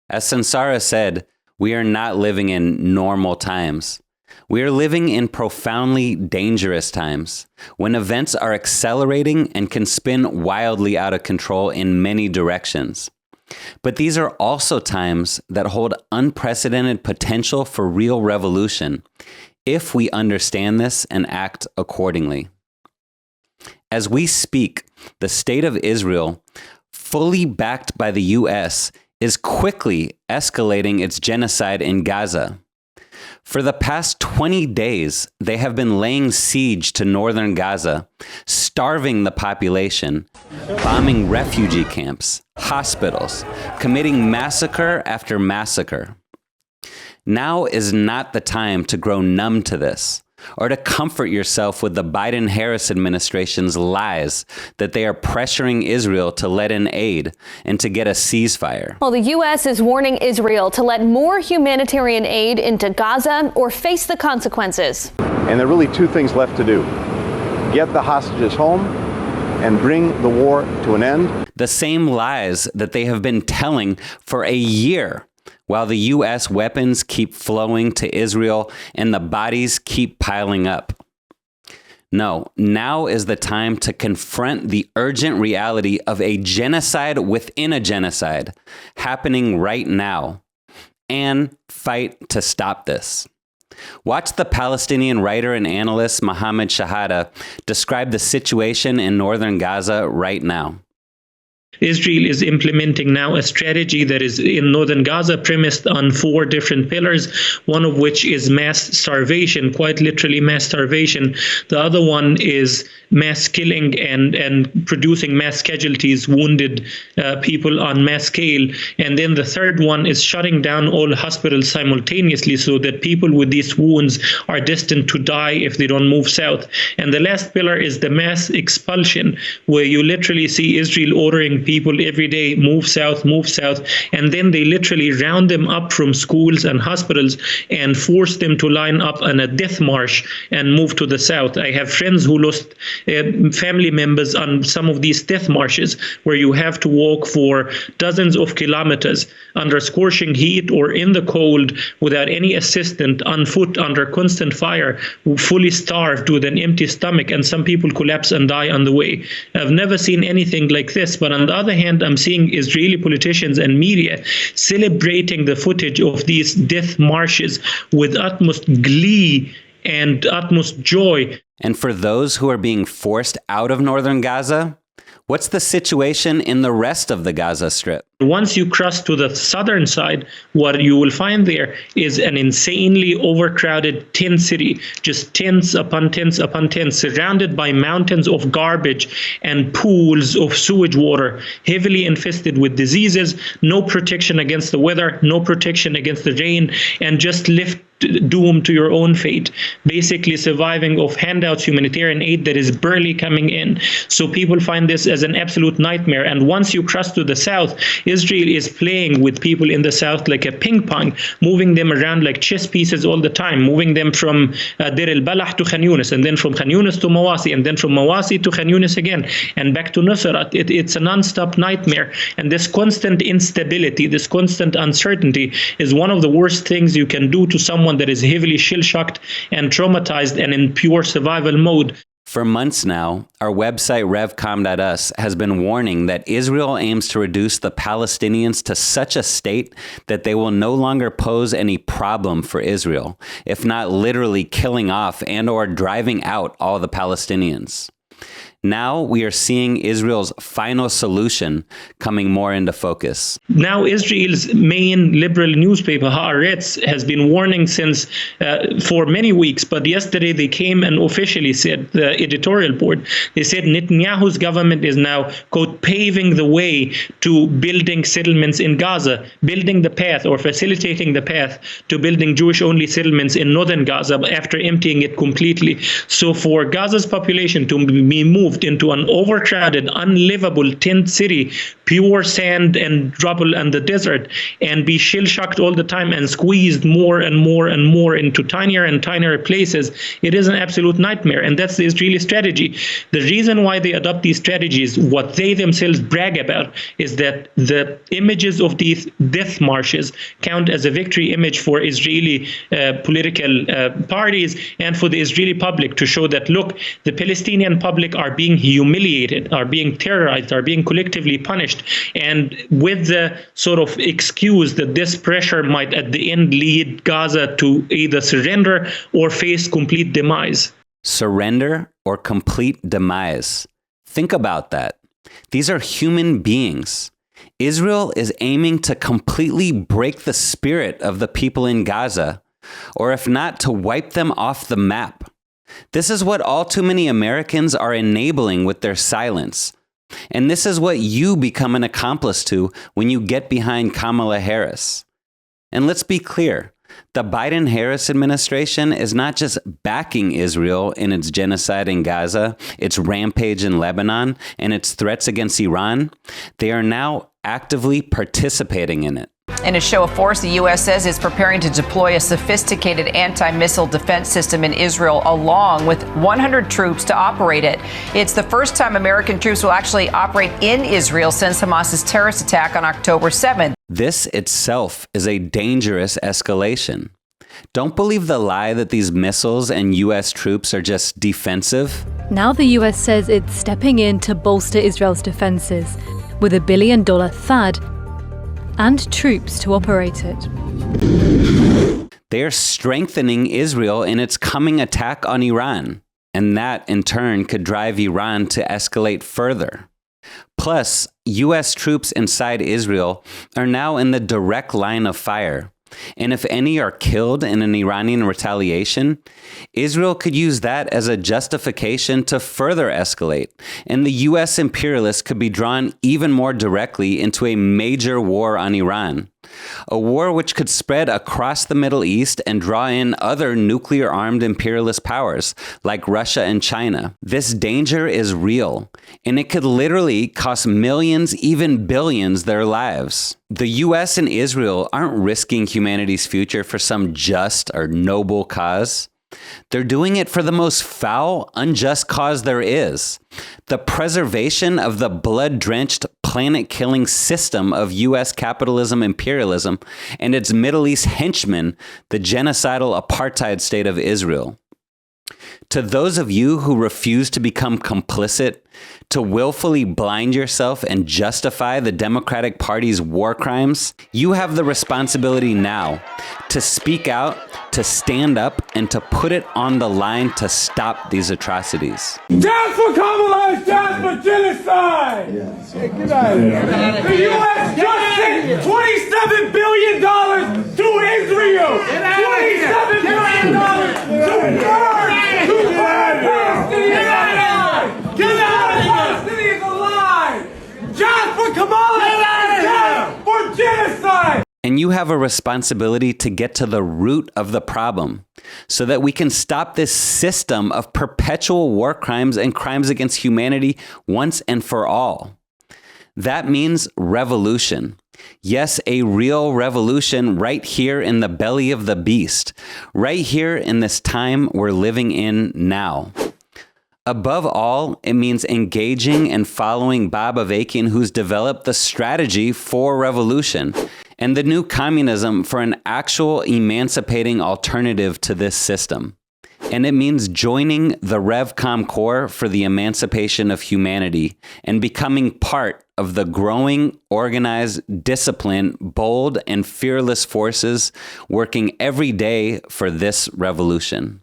As Sansara said, we are not living in normal times. We are living in profoundly dangerous times, when events are accelerating and can spin wildly out of control in many directions. But these are also times that hold unprecedented potential for real revolution, if we understand this and act accordingly. As we speak, the state of Israel, fully backed by the U.S., is quickly escalating its genocide in Gaza. For the past 20 days, they have been laying siege to northern Gaza, starving the population, bombing refugee camps, hospitals, committing massacre after massacre. Now is not the time to grow numb to this, or to comfort yourself with the Biden-Harris administration's lies that they are pressuring Israel to let in aid and to get a ceasefire. Well, the U.S. is warning Israel to let more humanitarian aid into Gaza or face the consequences. And there are really two things left to do: get the hostages home and bring the war to an end. The same lies that they have been telling for a year, while the U.S. weapons keep flowing to Israel and the bodies keep piling up. No, now is the time to confront the urgent reality of a genocide within a genocide happening right now, and fight to stop this. Watch the Palestinian writer and analyst Mohammed Shahada describe the situation in northern Gaza right now. Israel is implementing now a strategy that is in northern Gaza premised on 4 different pillars, one of which is mass starvation, quite literally mass starvation. The other one is mass killing and producing mass casualties, wounded people on mass scale. And then the third one is shutting down all hospitals simultaneously so that people with these wounds are destined to die if they don't move south. And the last pillar is the mass expulsion, where you literally see Israel ordering people every day, move south, and then they literally round them up from schools and hospitals and force them to line up on a death march and move to the south. I have friends who lost family members on some of these death marches, where you have to walk for dozens of kilometers under scorching heat or in the cold without any assistance, on foot under constant fire, fully starved with an empty stomach, and some people collapse and die on the way. I've never seen anything like this, but on the other hand, I'm seeing Israeli politicians and media celebrating the footage of these death marches with utmost glee and utmost joy. And for those who are being forced out of northern Gaza, what's the situation in the rest of the Gaza Strip? Once you cross to the southern side, what you will find there is an insanely overcrowded tent city, just tents upon tents upon tents, surrounded by mountains of garbage and pools of sewage water, heavily infested with diseases, no protection against the weather, no protection against the rain, and just left doomed to your own fate, basically surviving off handouts, humanitarian aid that is barely coming in. So people find this as an absolute nightmare. And once you cross to the south, Israel is playing with people in the south like a ping pong, moving them around like chess pieces all the time, moving them from Deir el-Balah to Khan Yunis, and then from Khan Yunis to Mawasi, and then from Mawasi to Khan Yunis again, and back to Nusrat. It's a non-stop nightmare. And this constant instability, this constant uncertainty is one of the worst things you can do to someone that is heavily shell-shocked and traumatized and in pure survival mode. For months now, our website revcom.us has been warning that Israel aims to reduce the Palestinians to such a state that they will no longer pose any problem for Israel, if not literally killing off and or driving out all the Palestinians. Now we are seeing Israel's final solution coming more into focus. Now Israel's main liberal newspaper, Haaretz, has been warning since for many weeks, but yesterday they came and officially said, the editorial board, they said Netanyahu's government is now, quote, paving the way to building settlements in Gaza, building the path or facilitating the path to building Jewish-only settlements in northern Gaza after emptying it completely. So for Gaza's population to be moved moved into an overcrowded, unlivable tent city, pure sand and rubble and the desert, and be shell-shocked all the time and squeezed more and more and more into tinier and tinier places, it is an absolute nightmare. And that's the Israeli strategy. The reason why they adopt these strategies, what they themselves brag about, is that the images of these death marches count as a victory image for Israeli political parties and for the Israeli public, to show that, look, the Palestinian public are being humiliated, are being terrorized, are being collectively punished, and with the sort of excuse that this pressure might at the end lead Gaza to either surrender or face complete demise. Surrender or complete demise. Think about that. These are human beings. Israel is aiming to completely break the spirit of the people in Gaza, or if not, to wipe them off the map. This is what all too many Americans are enabling with their silence. And this is what you become an accomplice to when you get behind Kamala Harris. And let's be clear, the Biden-Harris administration is not just backing Israel in its genocide in Gaza, its rampage in Lebanon, and its threats against Iran. They are now actively participating in it. In a show of force, the U.S. says it's preparing to deploy a sophisticated anti-missile defense system in Israel, along with 100 troops to operate it. It's the first time American troops will actually operate in Israel since Hamas's terrorist attack on October 7th. This itself is a dangerous escalation. Don't believe the lie that these missiles and U.S. troops are just defensive. Now the U.S. says it's stepping in to bolster Israel's defenses with $1 billion THAAD and troops to operate it. They are strengthening Israel in its coming attack on Iran, and that in turn could drive Iran to escalate further. Plus, U.S. troops inside Israel are now in the direct line of fire. And if any are killed in an Iranian retaliation, Israel could use that as a justification to further escalate, and the U.S. imperialists could be drawn even more directly into a major war on Iran. A war which could spread across the Middle East and draw in other nuclear-armed imperialist powers like Russia and China. This danger is real, and it could literally cost millions, even billions, their lives. The U.S. and Israel aren't risking humanity's future for some just or noble cause. They're doing it for the most foul, unjust cause there is: the preservation of the blood-drenched, planet-killing system of U.S. capitalism imperialism and its Middle East henchmen, the genocidal apartheid state of Israel. To those of you who refuse to become complicit, to willfully blind yourself and justify the Democratic Party's war crimes, you have the responsibility now to speak out, to stand up, and to put it on the line to stop these atrocities. Death for Kamala is death for genocide! Hey, get out of here. The U.S. just sent $27 billion to Israel! $27 billion to burn Palestinians alive! Get out of here! Palestinians alive! Just for Kamala is death for genocide! And you have a responsibility to get to the root of the problem so that we can stop this system of perpetual war crimes and crimes against humanity once and for all. That means revolution. Yes, a real revolution right here in the belly of the beast, right here in this time we're living in now. Above all, it means engaging and following Bob Avakian, who's developed the strategy for revolution and the new communism for an actual emancipating alternative to this system. And it means joining the RevCom Corps for the emancipation of humanity and becoming part of the growing, organized, disciplined, bold, and fearless forces working every day for this revolution.